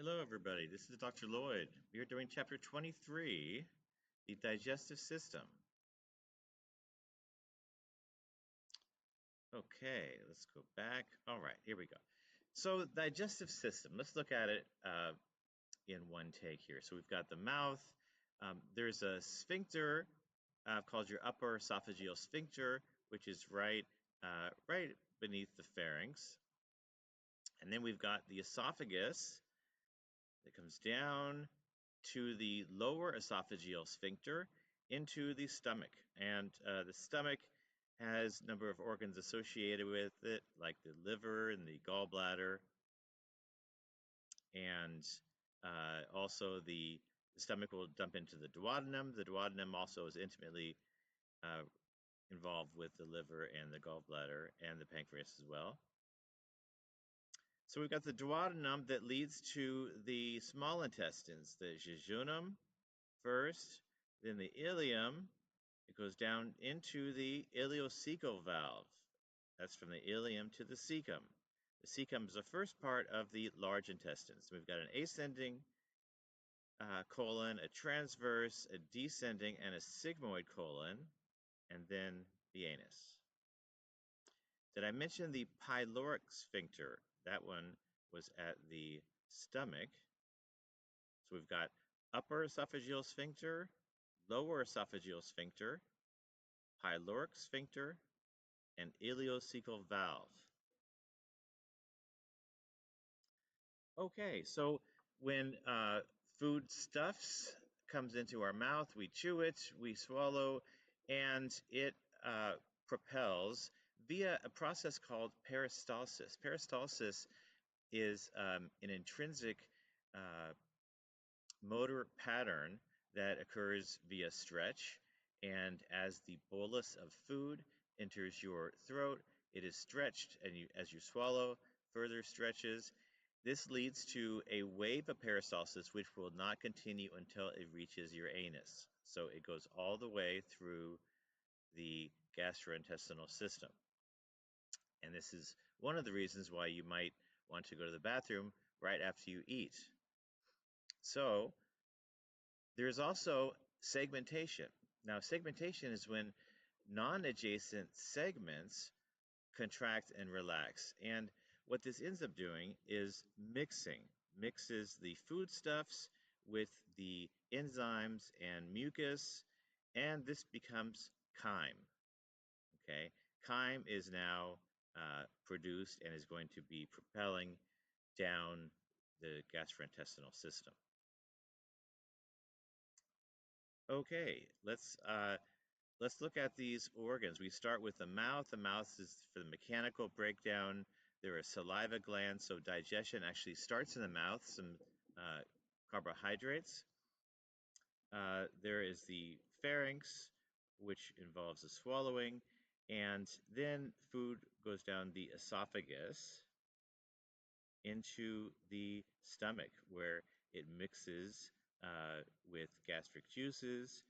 Hello, everybody. This is Dr. Lloyd. We are doing chapter 23, the digestive system. Okay, let's go back. All right, here we go. So, digestive system, let's look at it in one take here. So, we've got the mouth. There's a sphincter called your upper esophageal sphincter, which is right beneath the pharynx. And then we've got the esophagus that comes down to the lower esophageal sphincter into the stomach. And the stomach has a number of organs associated with it, like the liver and the gallbladder. And also the stomach will dump into the duodenum. The duodenum also is intimately uh, involved with the liver and the gallbladder and the pancreas as well. So we've got the duodenum that leads to the small intestines, the jejunum first, then the ileum. It goes down into the ileocecal valve. That's from the ileum to the cecum. The cecum is the first part of the large intestines. So we've got an ascending colon, a transverse, a descending, and a sigmoid colon, and then the anus. Did I mention the pyloric sphincter? That one was at the stomach. So we've got upper esophageal sphincter, lower esophageal sphincter, pyloric sphincter, and ileocecal valve. Okay, so when food stuffs comes into our mouth, we chew it, we swallow, and it propels via a process called peristalsis. Peristalsis is an intrinsic uh, motor pattern that occurs via stretch. And as the bolus of food enters your throat, it is stretched, and as you swallow, further stretches. This leads to a wave of peristalsis, which will not continue until it reaches your anus. So it goes all the way through the gastrointestinal system. And this is one of the reasons why you might want to go to the bathroom right after you eat. So there's also segmentation. Now, segmentation is when non-adjacent segments contract and relax. And what this ends up doing is mixes the foodstuffs with the enzymes and mucus, and this becomes chyme. Okay, chyme is now produced and is going to be propelling down the gastrointestinal system. Okay, let's look at these organs. We start with the mouth. The mouth is for the mechanical breakdown. There are saliva glands, so digestion actually starts in the mouth, some carbohydrates. There is the pharynx, which involves the swallowing, and then food goes down the esophagus into the stomach, where it mixes with gastric juices,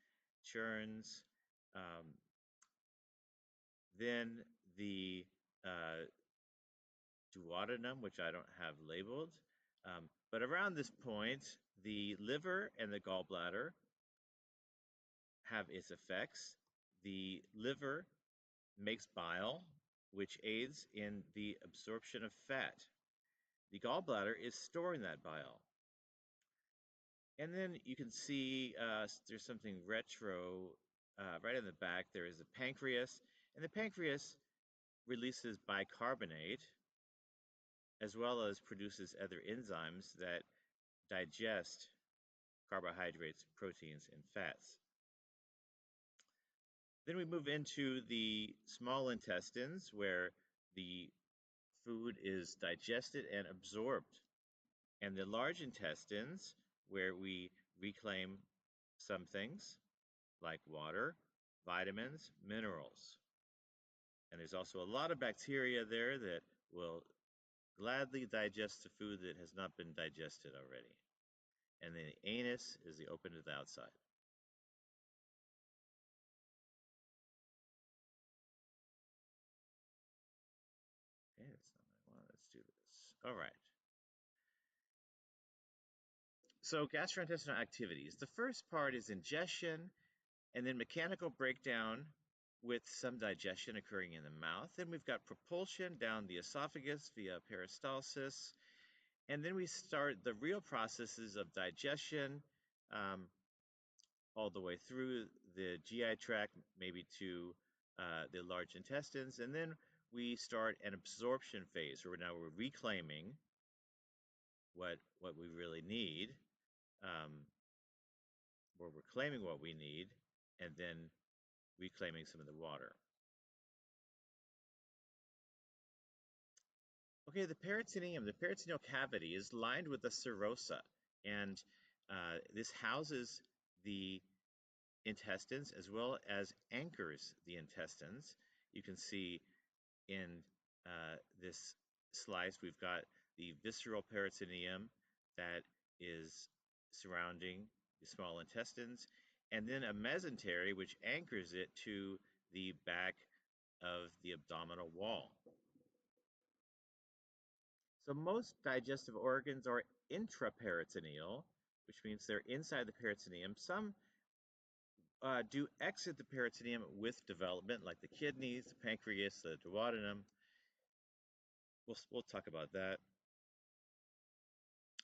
churns. Um, then the duodenum, which I don't have labeled. But around this point, the liver and the gallbladder have its effects. The liver makes bile, which aids in the absorption of fat. The gallbladder is storing that bile. And then you can see there's something retro right in the back. There is a pancreas, and the pancreas releases bicarbonate as well as produces other enzymes that digest carbohydrates, proteins, and fats. Then we move into the small intestines where the food is digested and absorbed, and the large intestines where we reclaim some things like water, vitamins, minerals. And there's also a lot of bacteria there that will gladly digest the food that has not been digested already. And the anus is the open to the outside. Okay, that's not what I want. Let's do this. All right. So gastrointestinal activities. The first part is ingestion and then mechanical breakdown with some digestion occurring in the mouth. Then we've got propulsion down the esophagus via peristalsis. And then we start the real processes of digestion um, all the way through the GI tract, maybe to the large intestines. And then we start an absorption phase where now we're reclaiming what we really need, um, where we're claiming what we need, and then reclaiming some of the water. Okay, the peritoneum. The peritoneal cavity is lined with the serosa, and this houses the intestines as well as anchors the intestines. You can see in this slice, we've got the visceral peritoneum that is surrounding the small intestines, and then a mesentery which anchors it to the back of the abdominal wall. So most digestive organs are intraperitoneal, which means they're inside the peritoneum. Some do exit the peritoneum with development, like the kidneys, the pancreas, the duodenum. We'll talk about that.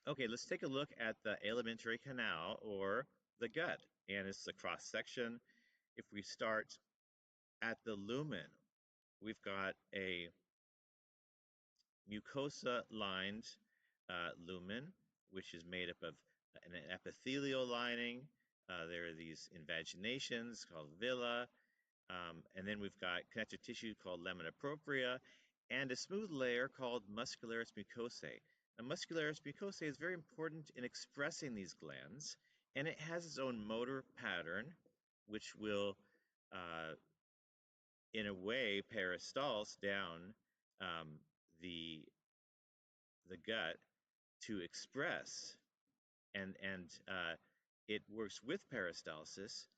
Okay, let's take a look at the alimentary canal or the gut, and it's a cross section. If we start at the lumen, we've got a mucosa-lined lumen, which is made up of an epithelial lining. There are these invaginations called villi, and then we've got connective tissue called lamina propria, and a smooth layer called muscularis mucosae. Now, muscularis mucosae is very important in expressing these glands, and it has its own motor pattern, which will, in a way, peristalse down um, the the gut to express, and it works with peristalsis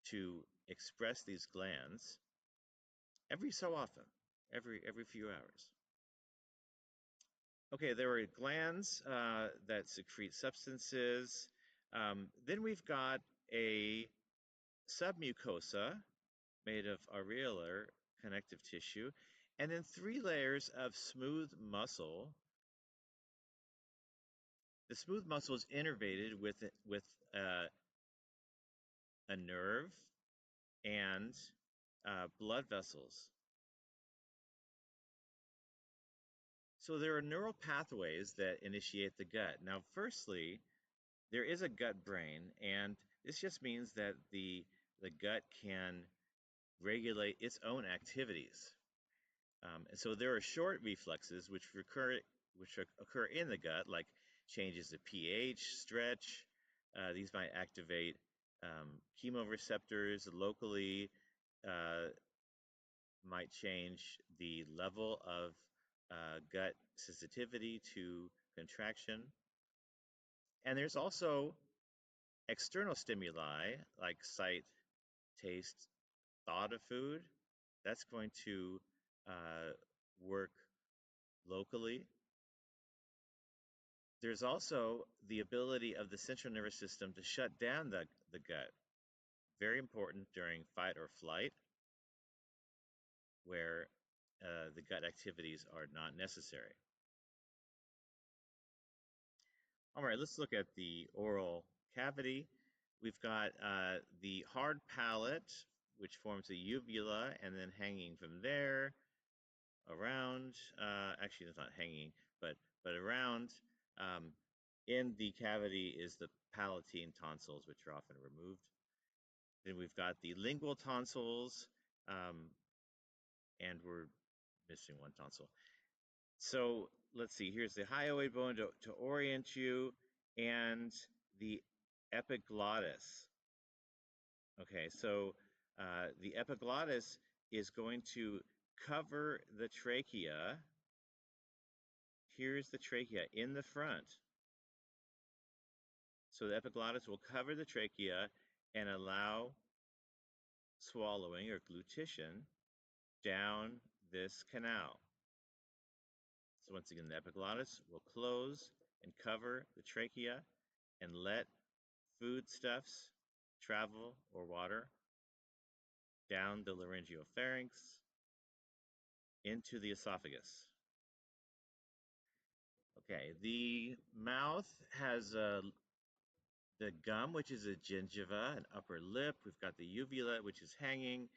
to express these glands every so often, every few hours. Okay, there are glands that secrete substances. Then we've got a submucosa made of areolar connective tissue, and then 3 layers of smooth muscle. The smooth muscle is innervated with a nerve and blood vessels. So there are neural pathways that initiate the gut. Now, firstly, there is a gut brain, and this just means that the gut can regulate its own activities. And so there are short reflexes which occur in the gut, like changes of pH, stretch. These might activate chemoreceptors locally, might change the level of gut sensitivity to contraction. And there's also external stimuli like sight, taste, thought of food. That's going to work locally. There's also the ability of the central nervous system to shut down the gut. Very important during fight or flight, where the gut activities are not necessary. All right, let's look at the oral cavity. We've got the hard palate, which forms a uvula, and then hanging from there around, actually it's not hanging, but around, in the cavity is the palatine tonsils, which are often removed. Then we've got the lingual tonsils, and we're missing one tonsil. So let's see, here's the hyoid bone to orient you, and the epiglottis. Okay, so the epiglottis is going to cover the trachea. Here's the trachea in the front. So the epiglottis will cover the trachea and allow swallowing or glutition down this canal. So once again, the epiglottis will close and cover the trachea, and let foodstuffs travel or water down the laryngopharynx into the esophagus. Okay, the mouth has the gum, which is a gingiva, an upper lip. We've got the uvula, which is hanging.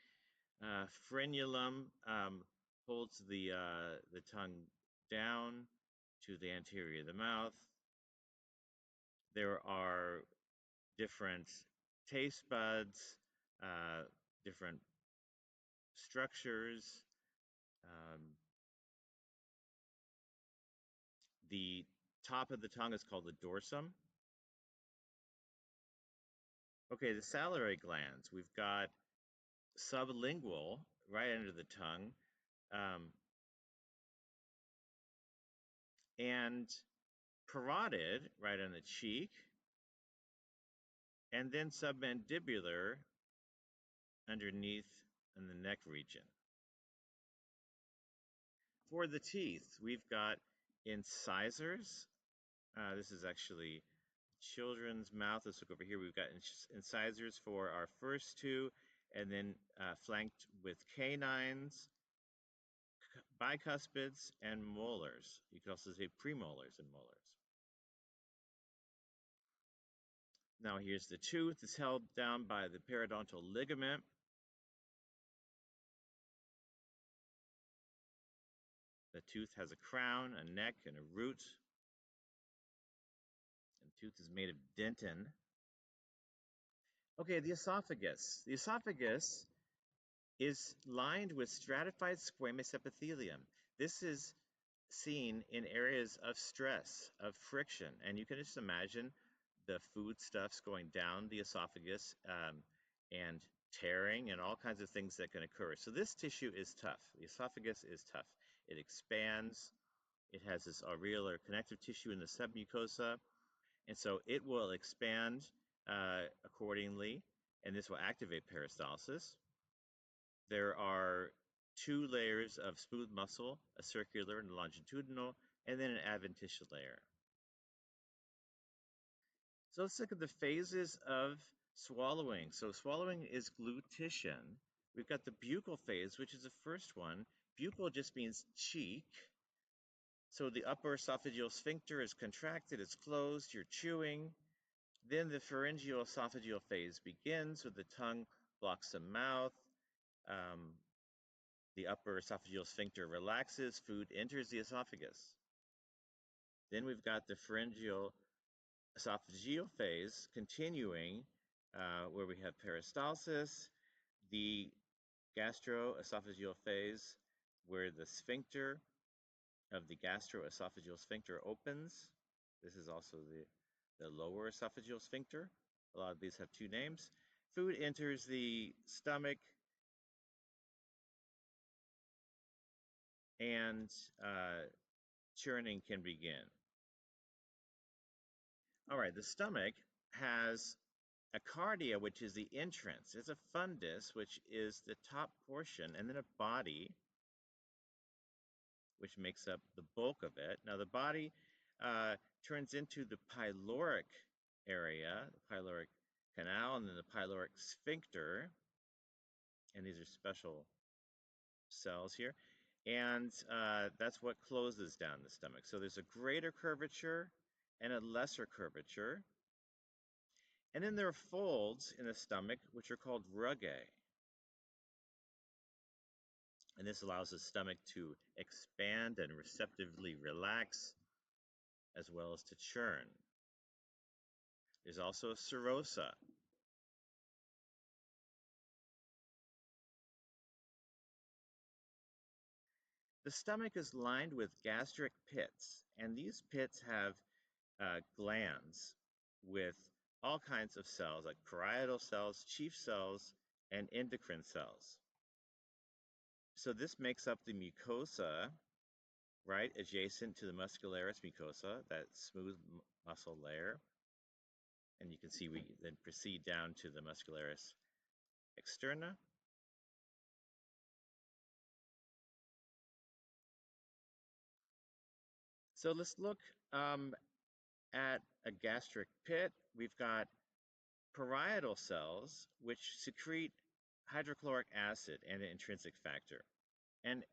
Frenulum holds the tongue down to the anterior of the mouth. There are different taste buds, uh, different structures. Um, the top of the tongue is called the dorsum. Okay, the salivary glands. We've got sublingual right under the tongue, um, and parotid right on the cheek, and then submandibular underneath in the neck region. For the teeth, we've got incisors. This is actually children's mouth. Let's look over here. We've got incisors for our first two, and then flanked with canines, bicuspids, and molars. You could also say premolars and molars. Now here's the tooth. It's held down by the periodontal ligament. The tooth has a crown, a neck, and a root. And the tooth is made of dentin. Okay, the esophagus. The esophagus is lined with stratified squamous epithelium. This is seen in areas of stress, of friction, and you can just imagine the foodstuffs going down the esophagus and tearing and all kinds of things that can occur. So this tissue is tough. The esophagus is tough. It expands. It has this areolar connective tissue in the submucosa, and so it will expand accordingly, and this will activate peristalsis. There are two layers of smooth muscle, a circular and longitudinal, and then an adventitial layer. So let's look at the phases of swallowing. So swallowing is glutition. We've got the buccal phase, which is the first one. Buccal just means cheek. So the upper esophageal sphincter is contracted, it's closed, you're chewing. Then the pharyngeal esophageal phase begins, with the tongue blocks the mouth. The upper esophageal sphincter relaxes, food enters the esophagus. Then we've got the pharyngeal esophageal phase continuing, where we have peristalsis, the gastroesophageal phase, where the sphincter of the gastroesophageal sphincter opens. This is also the lower esophageal sphincter. A lot of these have two names. Food enters the stomach, and churning can begin. All right, the stomach has a cardia, which is the entrance. It's a fundus, which is the top portion, and then a body, which makes up the bulk of it. Now, the body turns into the pyloric area, the pyloric canal, and then the pyloric sphincter. And these are special cells here. And that's what closes down the stomach. So there's a greater curvature and a lesser curvature. And then there are folds in the stomach, which are called rugae. And this allows the stomach to expand and receptively relax, as well as to churn. There's also a serosa. The stomach is lined with gastric pits, and these pits have glands with all kinds of cells, like parietal cells, chief cells, and endocrine cells. So this makes up the mucosa, right, adjacent to the muscularis mucosa, that smooth muscle layer. And you can see we then proceed down to the muscularis externa. So let's look at a gastric pit, we've got parietal cells which secrete hydrochloric acid and an intrinsic factor. And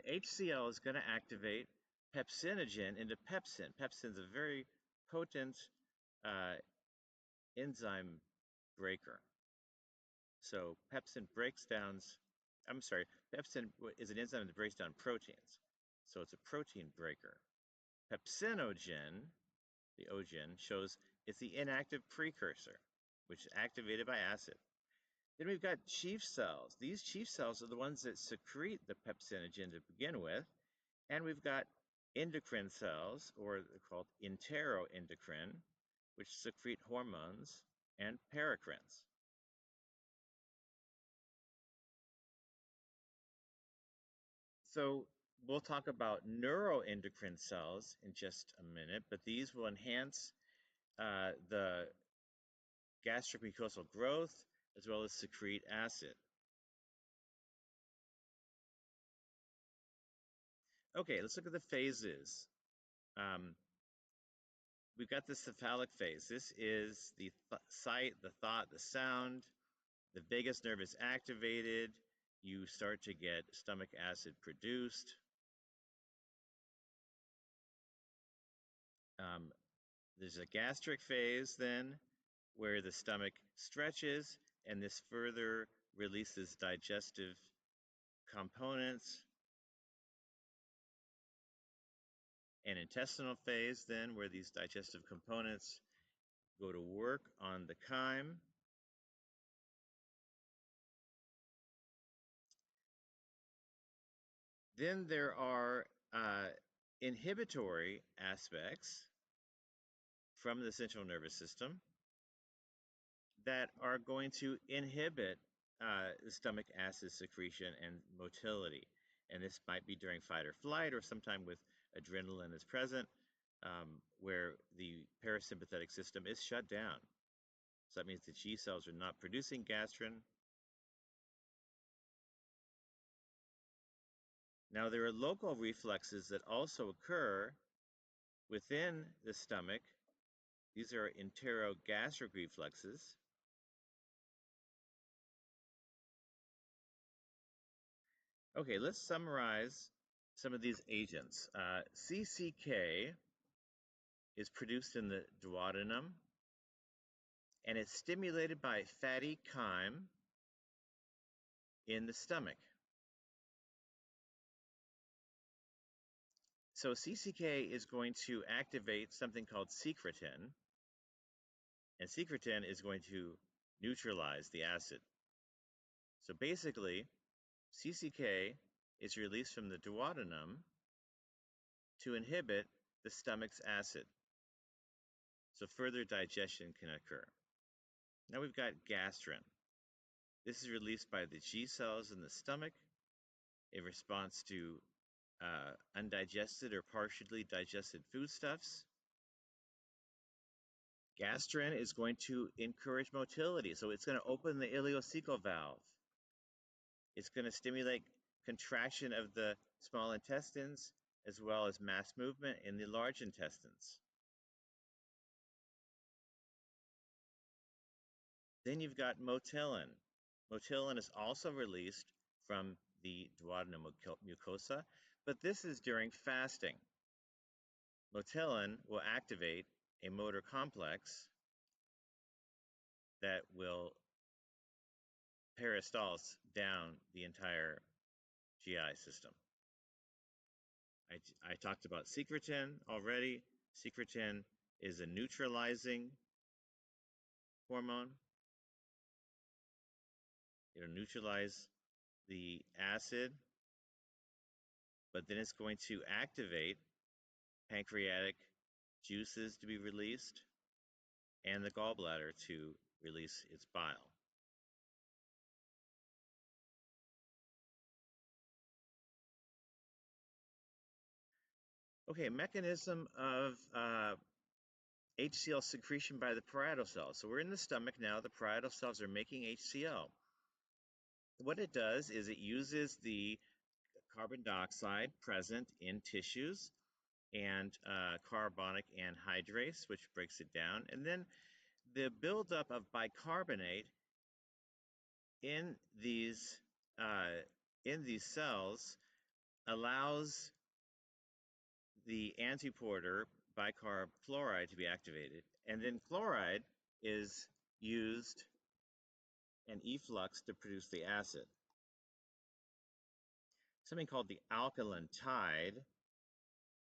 HCl is going to activate pepsinogen into pepsin. Pepsin is a very potent uh, enzyme breaker. So pepsin breaks down, pepsin is an enzyme that breaks down proteins. So it's a protein breaker. Pepsinogen, the ogen, shows it's the inactive precursor, which is activated by acid. Then we've got chief cells. These chief cells are the ones that secrete the pepsinogen to begin with. And we've got endocrine cells, or they're called enteroendocrine, which secrete hormones, and paracrines. So we'll talk about neuroendocrine cells in just a minute, but these will enhance the gastric mucosal growth as well as secrete acid. Okay, let's look at the phases. Um, we've got the cephalic phase. This is the sight, the thought, the sound. The vagus nerve is activated. You start to get stomach acid produced. There's a gastric phase then, where the stomach stretches, and this further releases digestive components. An intestinal phase then, where these digestive components go to work on the chyme. Then there are inhibitory aspects from the central nervous system that are going to inhibit the stomach acid secretion and motility. And this might be during fight or flight, or sometime with adrenaline is present, where the parasympathetic system is shut down. So that means the G cells are not producing gastrin. Now, there are local reflexes that also occur within the stomach. These are enterogastric reflexes. Okay, let's summarize some of these agents. CCK is produced in the duodenum, and it's stimulated by fatty chyme in the stomach. So CCK is going to activate something called secretin, and secretin is going to neutralize the acid. So basically, CCK is released from the duodenum to inhibit the stomach's acid, so further digestion can occur. Now we've got gastrin. This is released by the G cells in the stomach in response to undigested or partially digested foodstuffs. Gastrin is going to encourage motility, so it's going to open the ileocecal valve. It's going to stimulate contraction of the small intestines as well as mass movement in the large intestines. Then you've got motilin. Motilin is also released from the duodenal mucosa, but this is during fasting. Motilin will activate a motor complex that will peristalse down the entire GI system. I talked about secretin already. Secretin is a neutralizing hormone. It'll neutralize the acid, but then it's going to activate pancreatic juices to be released and the gallbladder to release its bile. Okay, mechanism of HCl secretion by the parietal cells. So we're in the stomach now. The parietal cells are making HCl. What it does is it uses the carbon dioxide present in tissues and carbonic anhydrase, which breaks it down. And then the buildup of bicarbonate in these uh, cells allows the antiporter bicarb chloride to be activated, and then chloride is used and effluxed to produce the acid. Something called the alkaline tide,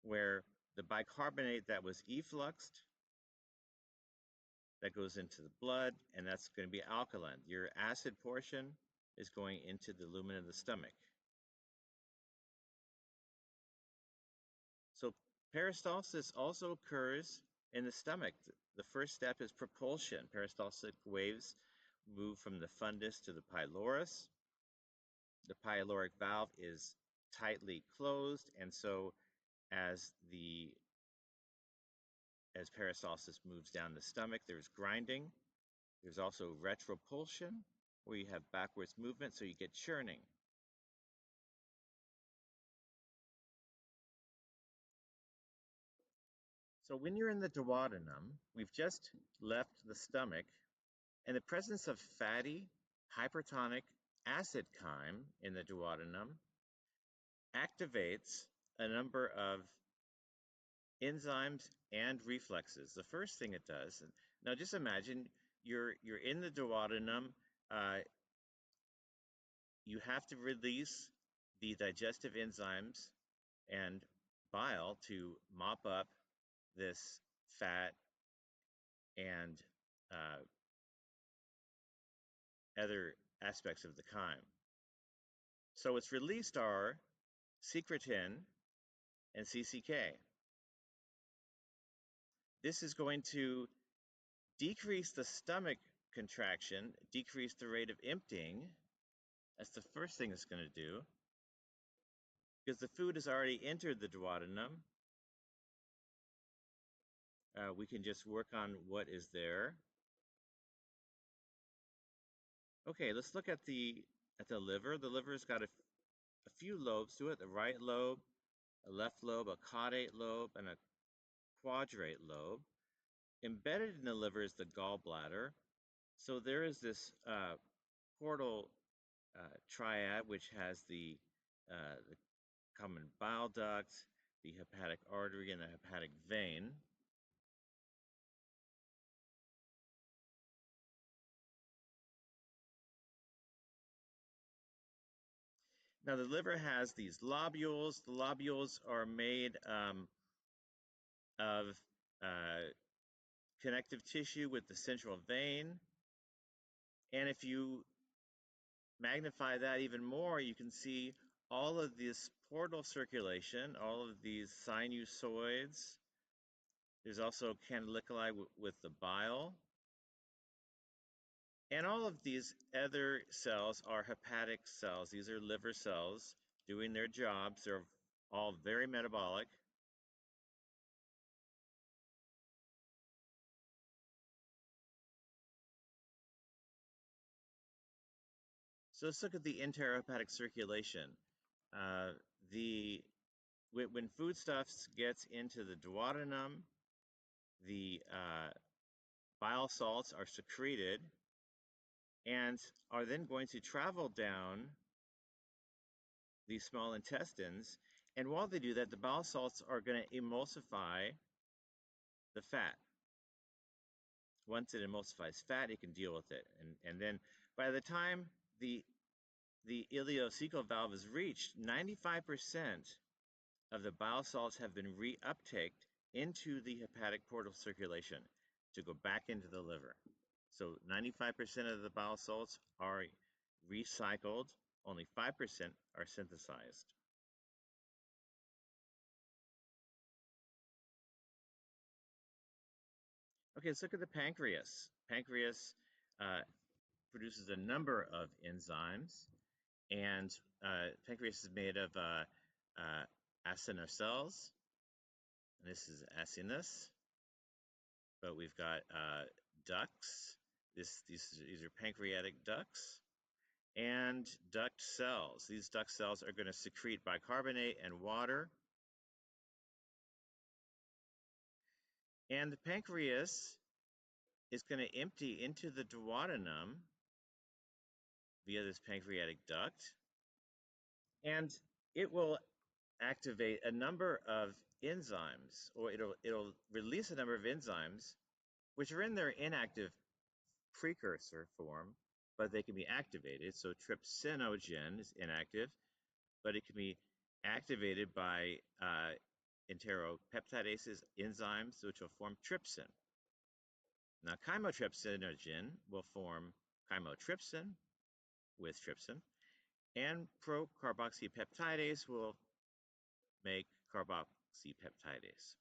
where the bicarbonate that was effluxed that goes into the blood, and that's going to be alkaline. Your acid portion is going into the lumen of the stomach. So peristalsis also occurs in the stomach. The first step is propulsion. Peristaltic waves move from the fundus to the pylorus. The pyloric valve is tightly closed, and so as peristalsis moves down the stomach, there's grinding. There's also retropulsion, where you have backwards movement, so you get churning. So when you're in the duodenum, we've just left the stomach, and the presence of fatty, hypertonic acid chyme in the duodenum activates a number of enzymes and reflexes. The first thing it does, now just imagine you're in the duodenum, you have to release the digestive enzymes and bile to mop up this fat and other aspects of the chyme. So what's released are secretin and CCK. This is going to decrease the stomach contraction, decrease the rate of emptying. That's the first thing it's going to do, because the food has already entered the duodenum. We can just work on what is there. Okay, let's look at the liver. The liver's got a few lobes to it: the right lobe, a left lobe, a caudate lobe, and a quadrate lobe. Embedded in the liver is the gallbladder. So there is this portal triad, which has the common bile duct, the hepatic artery, and the hepatic vein. Now the liver has these lobules. The lobules are made of connective tissue with the central vein. And if you magnify that even more, you can see all of this portal circulation, all of these sinusoids. There's also canaliculus with the bile. And all of these other cells are hepatic cells. These are liver cells doing their jobs. They're all very metabolic. So let's look at the enterohepatic circulation. When foodstuffs gets into the duodenum, the bile salts are secreted and are then going to travel down these small intestines. And while they do that, the bile salts are going to emulsify the fat. Once it emulsifies fat, it can deal with it. And then by the time the ileocecal valve is reached, 95% of the bile salts have been reuptaked into the hepatic portal circulation to go back into the liver. So 95% of the bile salts are recycled, only 5% are synthesized. Okay, let's look at the pancreas. Pancreas produces a number of enzymes, and pancreas is made of acinar cells. And this is acinus, but we've got ducts. These are pancreatic ducts and duct cells. These duct cells are going to secrete bicarbonate and water. And the pancreas is going to empty into the duodenum via this pancreatic duct, and it will activate a number of enzymes, or it'll release a number of enzymes which are in their inactive precursor form, but they can be activated. So trypsinogen is inactive, but it can be activated by enteropeptidases enzymes, which will form trypsin. Now, chymotrypsinogen will form chymotrypsin with trypsin, and procarboxypeptidase will make carboxypeptidase.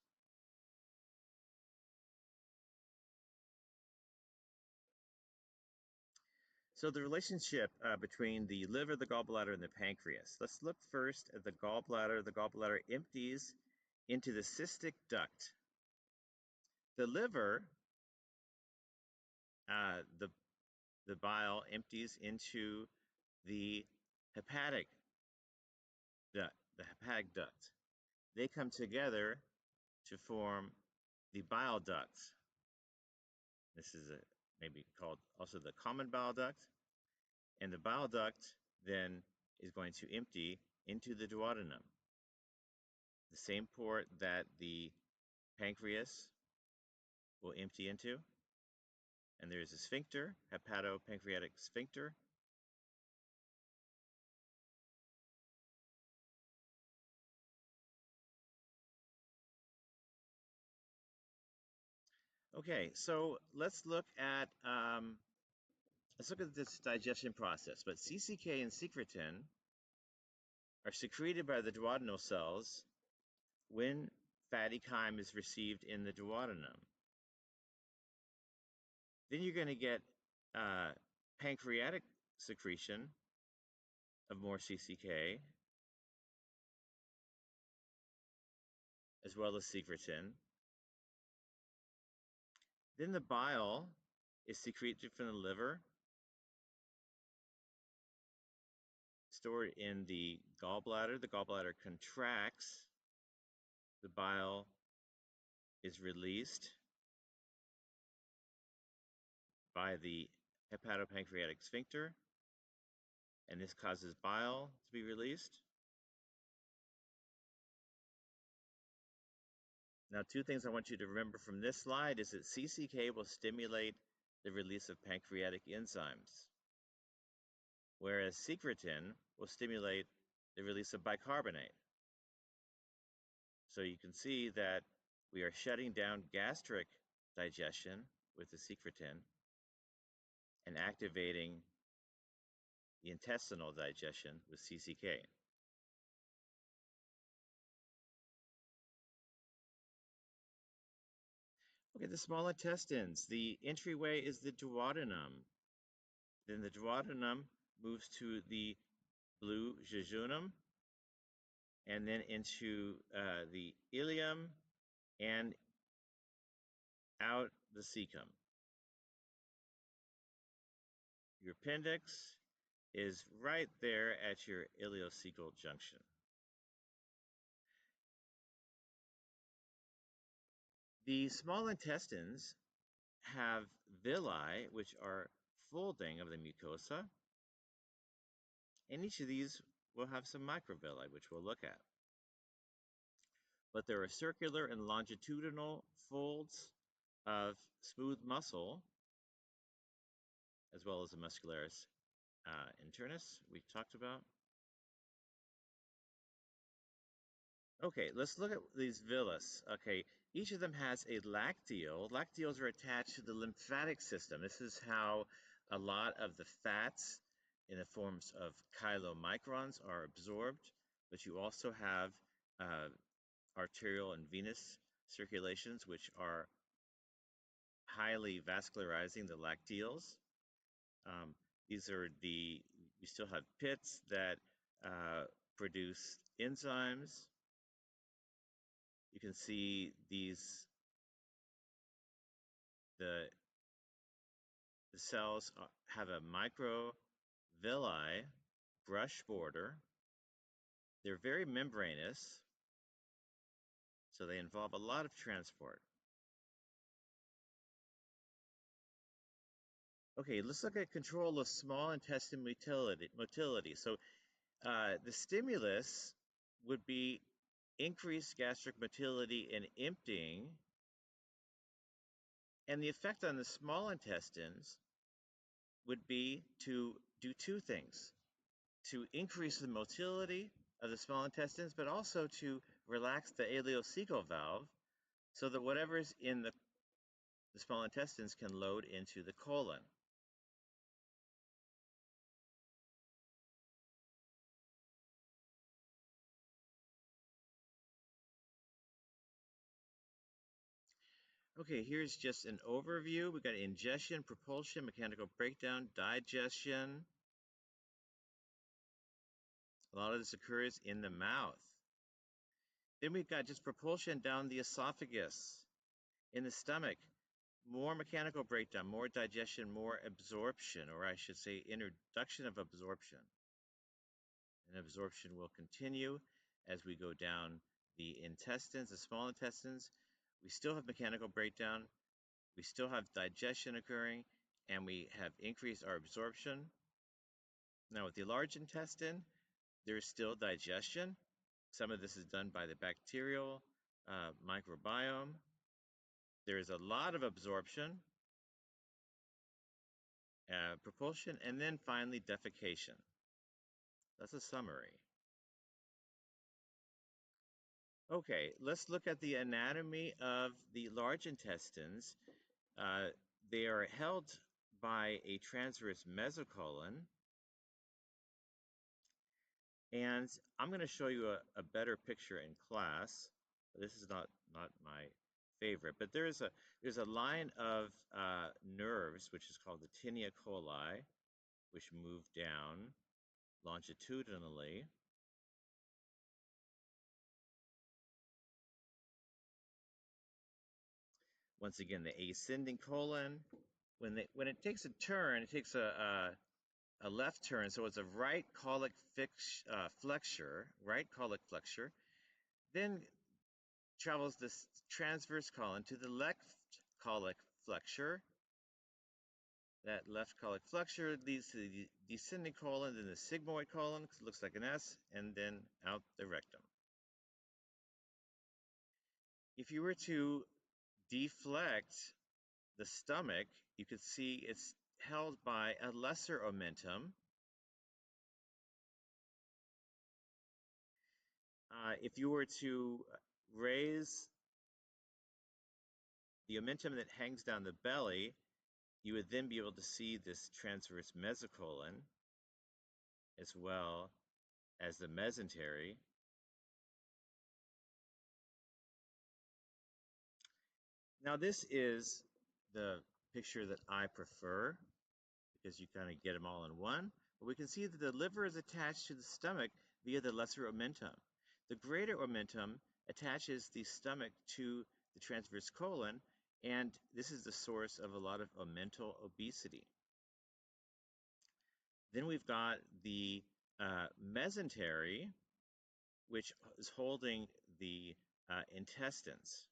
So the relationship between the liver, the gallbladder, and the pancreas. Let's look first at the gallbladder. The gallbladder empties into the cystic duct. The liver, the bile empties into the hepatic duct, the hepatic duct. They come together to form the bile duct. This is maybe called also the common bile duct. And the bile duct then is going to empty into the duodenum, the same port that the pancreas will empty into. And there's a sphincter, hepatopancreatic sphincter. Okay, so let's look at this digestion process. But CCK and secretin are secreted by the duodenal cells when fatty chyme is received in the duodenum. Then you're going to get pancreatic secretion of more CCK, as well as secretin. Then the bile is secreted from the liver, stored in the gallbladder. The gallbladder contracts. The bile is released by the hepatopancreatic sphincter, and this causes bile to be released. Now, two things I want you to remember from this slide is that CCK will stimulate the release of pancreatic enzymes, whereas secretin will stimulate the release of bicarbonate. So you can see that we are shutting down gastric digestion with the secretin and activating the intestinal digestion with CCK. Okay, the small intestines. The entryway is the duodenum. Then the duodenum moves to the blue jejunum, and then into the ileum and out the cecum. Your appendix is right there at your ileocecal junction. The small intestines have villi, which are folding of the mucosa, and each of these will have some microvilli, which we'll look at. But there are circular and longitudinal folds of smooth muscle, as well as the muscularis internus we talked about. Okay, let's look at these villus. Okay, each of them has a lacteal. Lacteals are attached to the lymphatic system. This is how a lot of the fats in the forms of chylomicrons are absorbed, but you also have arterial and venous circulations, which are highly vascularizing the lacteals. These are you still have pits that produce enzymes. You can see the cells have a microvilli brush border. They're very membranous, so they involve a lot of transport. Okay, let's look at control of small intestine motility. So the stimulus would be increased gastric motility and emptying, and the effect on the small intestines would be to do two things: to increase the motility of the small intestines, but also to relax the ileocecal valve so that whatever's in the small intestines can load into the colon. Okay, here's just an overview. We've got ingestion, propulsion, mechanical breakdown, digestion. A lot of this occurs in the mouth. Then we've got just propulsion down the esophagus, in the stomach, more mechanical breakdown, more digestion, more absorption, or I should say introduction of absorption. And absorption will continue as we go down the intestines, the small intestines. We still have mechanical breakdown, we still have digestion occurring, and we have increased our absorption. Now with the large intestine, there's still digestion. Some of this is done by the bacterial microbiome. There is a lot of absorption, propulsion, and then finally defecation. That's a summary. Okay, let's look at the anatomy of the large intestines. They are held by a transverse mesocolon. And I'm going to show you a better picture in class. This is not my favorite, but there's a line of nerves, which is called the tinea coli, which move down longitudinally. Once again, the ascending colon, when it takes a turn, it takes a left turn, so it's a right colic flexure, then travels this transverse colon to the left colic flexure. That left colic flexure leads to the descending colon, then the sigmoid colon, because it looks like an S, and then out the rectum. If you were to deflect the stomach, you could see it's held by a lesser omentum. If you were to raise the omentum that hangs down the belly, you would then be able to see this transverse mesocolon as well as the mesentery. Now this is the picture that I prefer because you kind of get them all in one. But we can see that the liver is attached to the stomach via the lesser omentum. The greater omentum attaches the stomach to the transverse colon, and this is the source of a lot of omental obesity. Then we've got the mesentery, which is holding the intestines.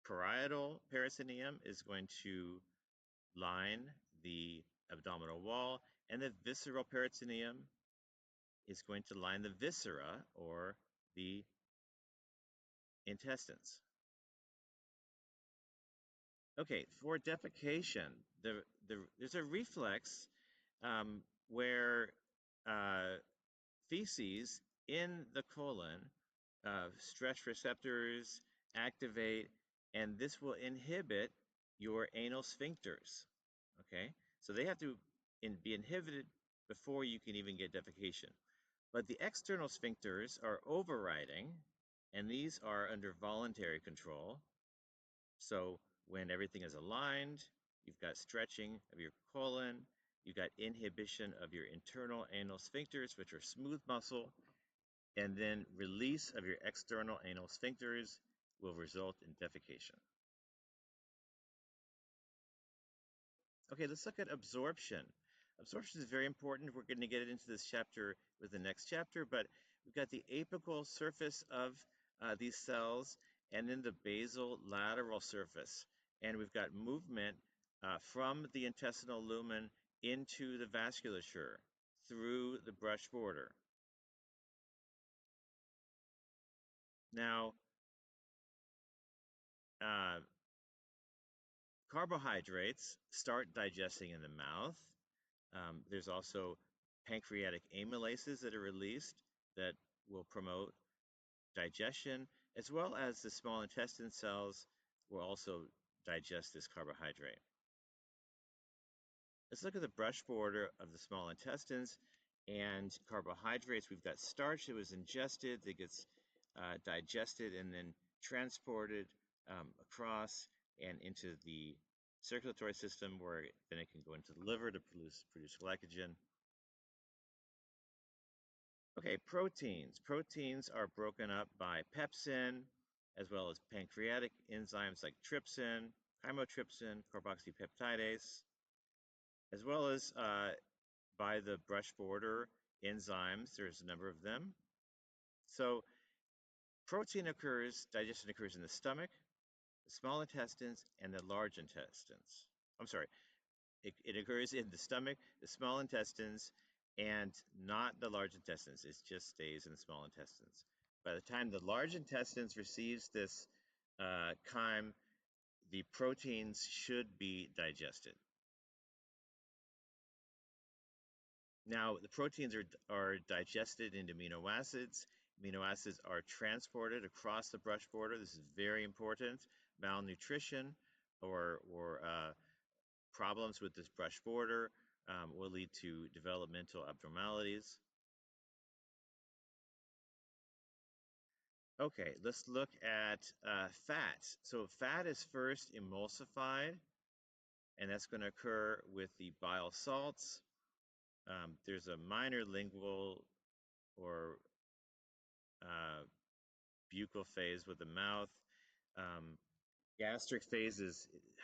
Parietal peritoneum is going to line the abdominal wall, and the visceral peritoneum is going to line the viscera, or the intestines. Okay, for defecation, there's a reflex where feces in the colon stretch receptors, activate, and this will inhibit your anal sphincters. Okay, so they have to be inhibited before you can even get defecation. But the external sphincters are overriding, and these are under voluntary control. So when everything is aligned, you've got stretching of your colon, you've got inhibition of your internal anal sphincters, which are smooth muscle, and then release of your external anal sphincters will result in defecation. Okay, let's look at absorption. Absorption is very important. We're going to get into this chapter with the next chapter, but we've got the apical surface of these cells and then the basal lateral surface. And we've got movement from the intestinal lumen into the vasculature through the brush border. Now, uh, carbohydrates start digesting in the mouth. There's also pancreatic amylases that are released that will promote digestion, as well as the small intestine cells will also digest this carbohydrate. Let's look at the brush border of the small intestines and carbohydrates. We've got starch that was ingested, that gets digested and then transported across and into the circulatory system, where then it can go into the liver to produce glycogen. Okay, proteins. Proteins are broken up by pepsin, as well as pancreatic enzymes like trypsin, chymotrypsin, carboxypeptidase, as well as by the brush border enzymes. There's a number of them. So digestion occurs in the stomach, the small intestines, and the large intestines. I'm sorry, it occurs in the stomach, the small intestines, and not the large intestines. It just stays in the small intestines. By the time the large intestines receives this chyme, the proteins should be digested. Now, the proteins are digested into amino acids. Amino acids are transported across the brush border. This is very important. Malnutrition or problems with this brush border will lead to developmental abnormalities. Okay, let's look at fat. So fat is first emulsified, and that's going to occur with the bile salts. There's a minor lingual or buccal phase with the mouth. Gastric phase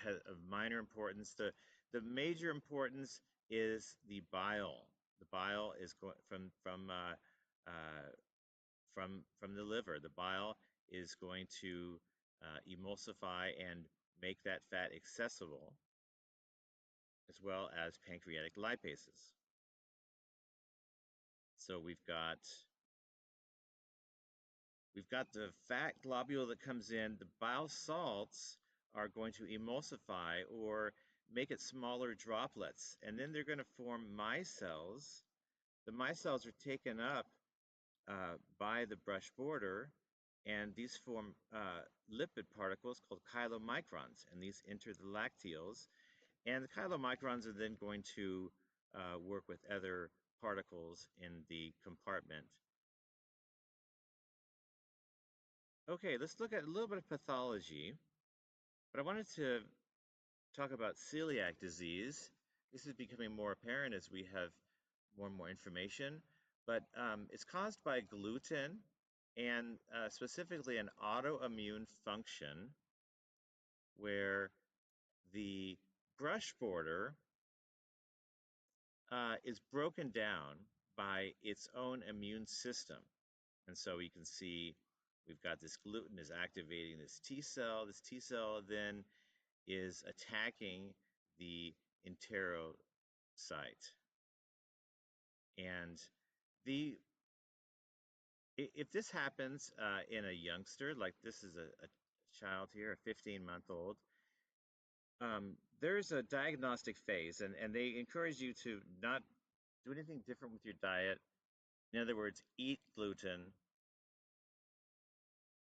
has of minor importance. The major importance is the bile. The bile is going from the liver. The bile is going to emulsify and make that fat accessible, as well as pancreatic lipases. So we've got the fat globule that comes in. The bile salts are going to emulsify or make it smaller droplets, and then they're going to form micelles. The micelles are taken up by the brush border, and these form lipid particles called chylomicrons, and these enter the lacteals, and the chylomicrons are then going to work with other particles in the compartment. Okay, let's look at a little bit of pathology, but I wanted to talk about celiac disease. This is becoming more apparent as we have more and more information, but it's caused by gluten and specifically an autoimmune function where the brush border is broken down by its own immune system. And so you can see we've got this gluten is activating this T cell. This T cell then is attacking the enterocyte. And if this happens in a youngster, like this is a child here, a 15-month-old, there's a diagnostic phase, and they encourage you to not do anything different with your diet. In other words, eat gluten,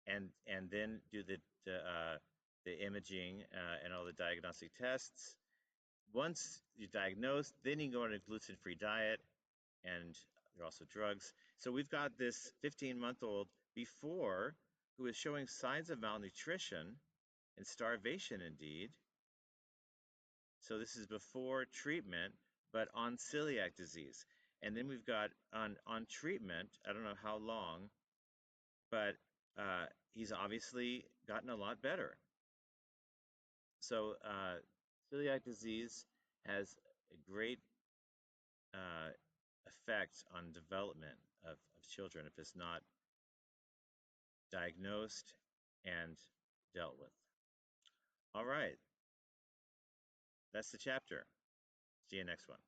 and then do the imaging and all the diagnostic tests. Once you're diagnosed, then you can go on a gluten-free diet, and there are also drugs. So we've got this 15-month-old before who is showing signs of malnutrition and starvation indeed. So this is before treatment, but on celiac disease. And then we've got on treatment, I don't know how long, but he's obviously gotten a lot better. So celiac disease has a great effect on development of children if it's not diagnosed and dealt with. All right. That's the chapter. See you next one.